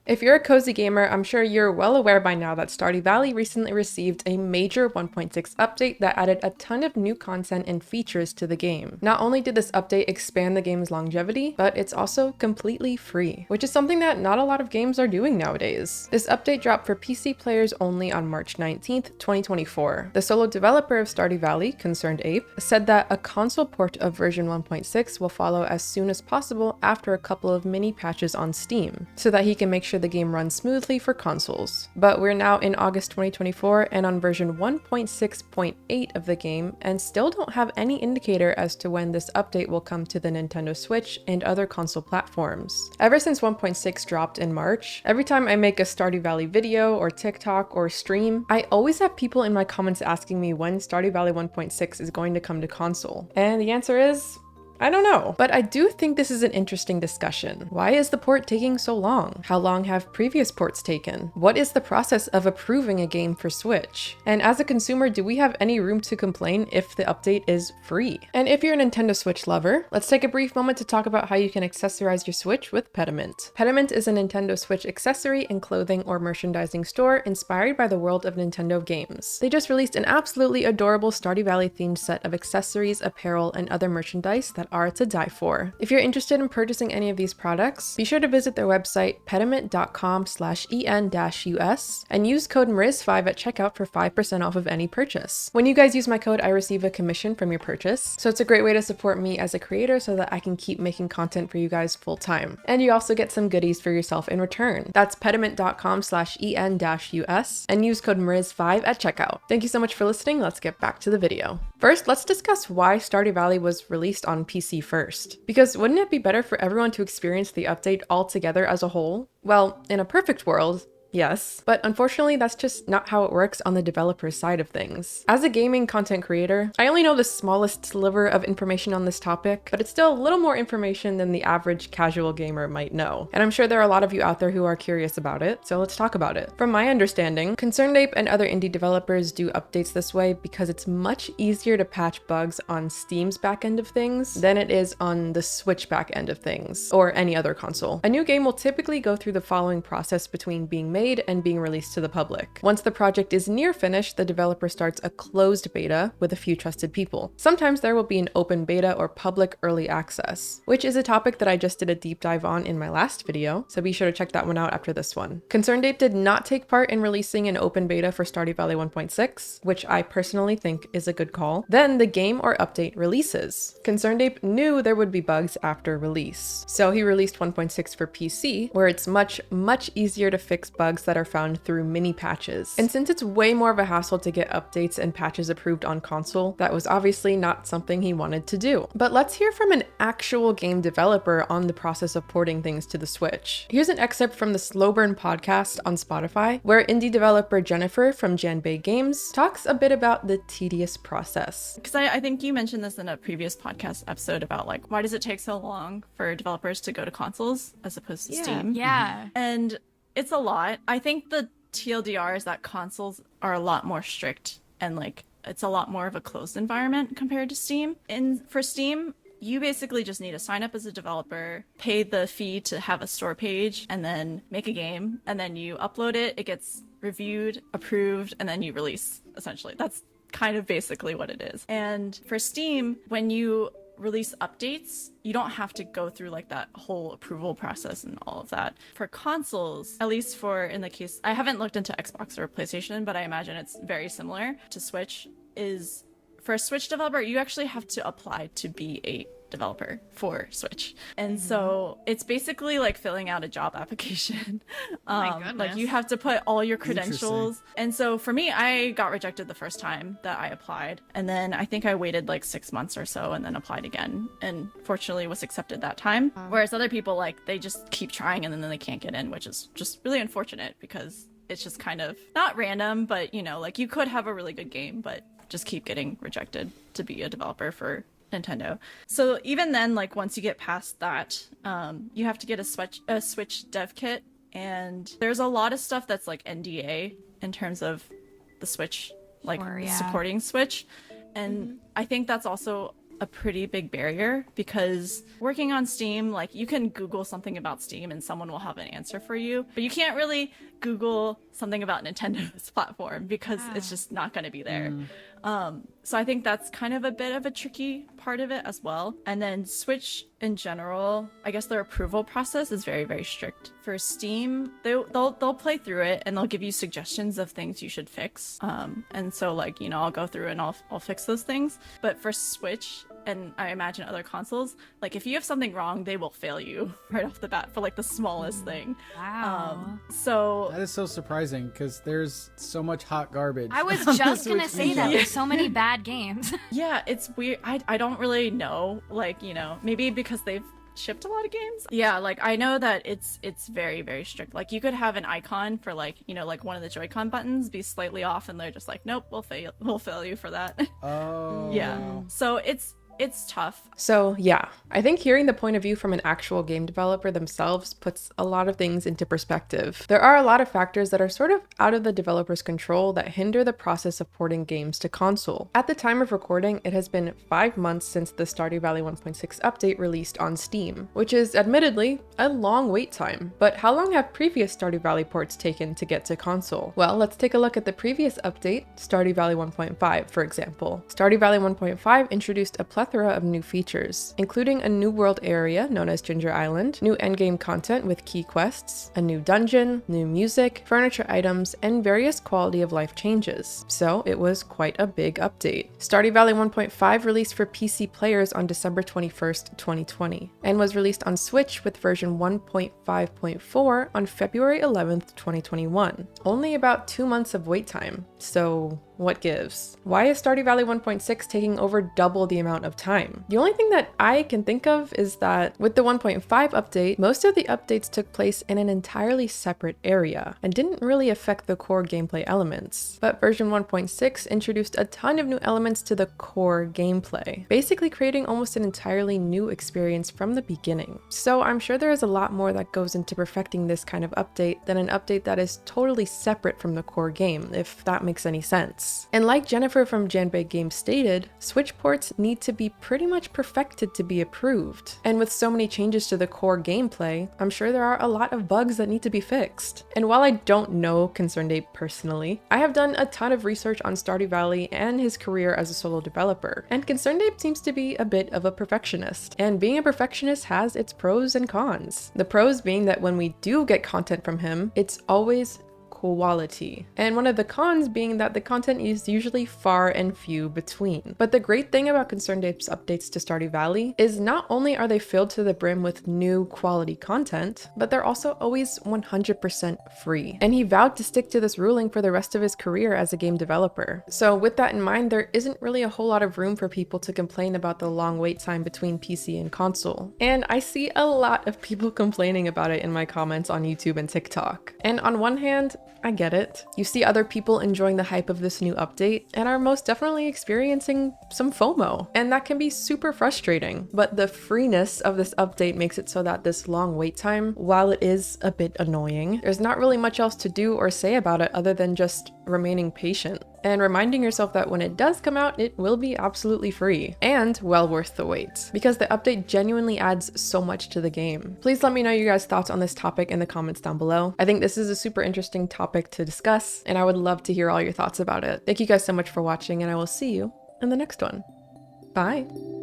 If you're a cozy gamer, I'm sure you're well aware by now that Stardew Valley recently received a major 1.6 update that added a ton of new content and features to the game. Not only did this update expand the game's longevity, but it's also completely free, which is something that not a lot of games are doing nowadays. This update dropped for PC players only on March 19th, 2024. The solo developer of Stardew Valley, Concerned Ape, said that a console port of version 1.6 will follow as soon as possible after a couple of mini patches on Steam, so that he can make sure the game runs smoothly for consoles. But we're now in August 2024 and on version 1.6.8 of the game, and still don't have any indicator as to when this update will come to the Nintendo Switch and other console platforms. Ever since 1.6 dropped in March, every time I make a Stardew Valley video or TikTok or stream, I always have people in my comments asking me when Stardew Valley 1.6 is going to come to console. And the answer is, I don't know, but I do think this is an interesting discussion. Why is the port taking so long? How long have previous ports taken? What is the process of approving a game for Switch? And as a consumer, do we have any room to complain if the update is free? And if you're a Nintendo Switch lover, let's take a brief moment to talk about how you can accessorize your Switch with Petimint. Petimint is a Nintendo Switch accessory and clothing or merchandising store inspired by the world of Nintendo games. They just released an absolutely adorable Stardew Valley themed set of accessories, apparel, and other merchandise that are to die for. If you're interested in purchasing any of these products, be sure to visit their website petimint.com/en-us and use code MRIZ5 at checkout for 5% off of any purchase. When you guys use my code, I receive a commission from your purchase, so it's a great way to support me as a creator so that I can keep making content for you guys full time. And you also get some goodies for yourself in return. That's petimint.com/en-us and use code MRIZ5 at checkout. Thank you so much for listening. Let's get back to the video. First, let's discuss why Stardew Valley was released on PC first. Because wouldn't it be better for everyone to experience the update all together as a whole? Well, in a perfect world, yes, but unfortunately that's just not how it works on the developer side of things. As a gaming content creator, I only know the smallest sliver of information on this topic, but it's still a little more information than the average casual gamer might know. And I'm sure there are a lot of you out there who are curious about it, so let's talk about it. From my understanding, Concerned Ape and other indie developers do updates this way because it's much easier to patch bugs on Steam's back end of things than it is on the Switch back end of things, or any other console. A new game will typically go through the following process between being made and being released to the public. Once the project is near finished, the developer starts a closed beta with a few trusted people. Sometimes there will be an open beta or public early access, which is a topic that I just did a deep dive on in my last video, so be sure to check that one out after this one. Concerned Ape did not take part in releasing an open beta for Stardew Valley 1.6, which I personally think is a good call. Then the game or update releases. Concerned Ape knew there would be bugs after release, so he released 1.6 for PC, where it's much easier to fix bugs that are found through mini patches. And since it's way more of a hassle to get updates and patches approved on console, that was obviously not something he wanted to do. But let's hear from an actual game developer on the process of porting things to the Switch. Here's an excerpt from the Slow Burn podcast on Spotify, where indie developer Jennifer from Janbei Games talks a bit about the tedious process. Because I think you mentioned this in a previous podcast episode about like, why does it take so long for developers to go to consoles as opposed to Steam? Yeah. And it's a lot. I think the TLDR is that consoles are a lot more strict and like it's a lot more of a closed environment compared to Steam. And for Steam, you basically just need to sign up as a developer, pay the fee to have a store page, and then make a game. And then you upload it, it gets reviewed, approved, and then you release, essentially. That's kind of basically what it is. And for Steam, when you release updates, you don't have to go through like that whole approval process and all of that. For consoles, at least for in the case, I haven't looked into Xbox or PlayStation, but I imagine it's very similar to Switch, is for a Switch developer, you actually have to apply to be a developer for Switch. And so it's basically like filling out a job application. My goodness. Like you have to put all your credentials. And so for me, I got rejected the first time that I applied. And then I think I waited like 6 months or so and then applied again. And fortunately was accepted that time. Whereas other people, like they just keep trying and then they can't get in, which is just really unfortunate because it's just kind of not random, but you know, like you could have a really good game, but just keep getting rejected to be a developer for Nintendo. So even then, like once you get past that, you have to get a Switch dev kit, and there's a lot of stuff that's like NDA in terms of the Switch, like supporting Switch, and I think that's also a pretty big barrier, because working on Steam, like you can Google something about Steam and someone will have an answer for you, but you can't really Google something about Nintendo's platform because it's just not going to be there. So I think that's kind of a bit of a tricky part of it as well. And then Switch in general, I guess their approval process is very, very strict. For Steam, they'll play through it and they'll give you suggestions of things you should fix. And so like, you know, I'll go through and I'll fix those things. But for Switch, and I imagine other consoles, like if you have something wrong, they will fail you right off the bat for like the smallest thing. Wow. So That is so surprising because there's so much hot garbage. I was on the just gonna Switch say eShop. that. There's so many bad games. yeah, it's weird. I don't really know, like, you know, maybe because they've shipped a lot of games. Yeah, like I know that it's very, very strict. Like you could have an icon for like, you know, like one of the Joy-Con buttons be slightly off and they're just like, nope, we'll fail you for that. Oh. Yeah. So it's tough. So yeah, I think hearing the point of view from an actual game developer themselves puts a lot of things into perspective. There are a lot of factors that are sort of out of the developer's control that hinder the process of porting games to console. At the time of recording, it has been 5 months since the Stardew Valley 1.6 update released on Steam, which is admittedly a long wait time. But how long have previous Stardew Valley ports taken to get to console? Well, let's take a look at the previous update, Stardew Valley 1.5, for example. Stardew Valley 1.5 introduced a plethora of new features, including a new world area known as Ginger Island, new endgame content with key quests, a new dungeon, new music, furniture items, and various quality of life changes. So it was quite a big update. Stardew Valley 1.5 released for PC players on December 21st, 2020, and was released on Switch with version 1.5.4 on February 11th, 2021. Only about 2 months of wait time. So what gives? Why is Stardew Valley 1.6 taking over double the amount of time? The only thing that I can think of is that with the 1.5 update, most of the updates took place in an entirely separate area and didn't really affect the core gameplay elements. But version 1.6 introduced a ton of new elements to the core gameplay, basically creating almost an entirely new experience from the beginning. So I'm sure there is a lot more that goes into perfecting this kind of update than an update that is totally separate from the core game, if that makes any sense. And like Jennifer from Janbei Games stated, Switch ports need to be pretty much perfected to be approved. And with so many changes to the core gameplay, I'm sure there are a lot of bugs that need to be fixed. And while I don't know ConcernedApe personally, I have done a ton of research on Stardew Valley and his career as a solo developer. And ConcernedApe seems to be a bit of a perfectionist. And being a perfectionist has its pros and cons. The pros being that when we do get content from him, it's always quality. And one of the cons being that the content is usually far and few between. But the great thing about ConcernedApe's updates to Stardew Valley is not only are they filled to the brim with new quality content, but they're also always 100% free. And he vowed to stick to this ruling for the rest of his career as a game developer. So with that in mind, there isn't really a whole lot of room for people to complain about the long wait time between PC and console. And I see a lot of people complaining about it in my comments on YouTube and TikTok. And on one hand, I get it. You see other people enjoying the hype of this new update and are most definitely experiencing some FOMO, and that can be super frustrating. But the freeness of this update makes it so that this long wait time, while it is a bit annoying, there's not really much else to do or say about it other than just remaining patient and reminding yourself that when it does come out, it will be absolutely free and well worth the wait, because the update genuinely adds so much to the game. Please let me know your guys' thoughts on this topic in the comments down below. I think this is a super interesting topic to discuss, and I would love to hear all your thoughts about it. Thank you guys so much for watching, and I will see you in the next one. Bye!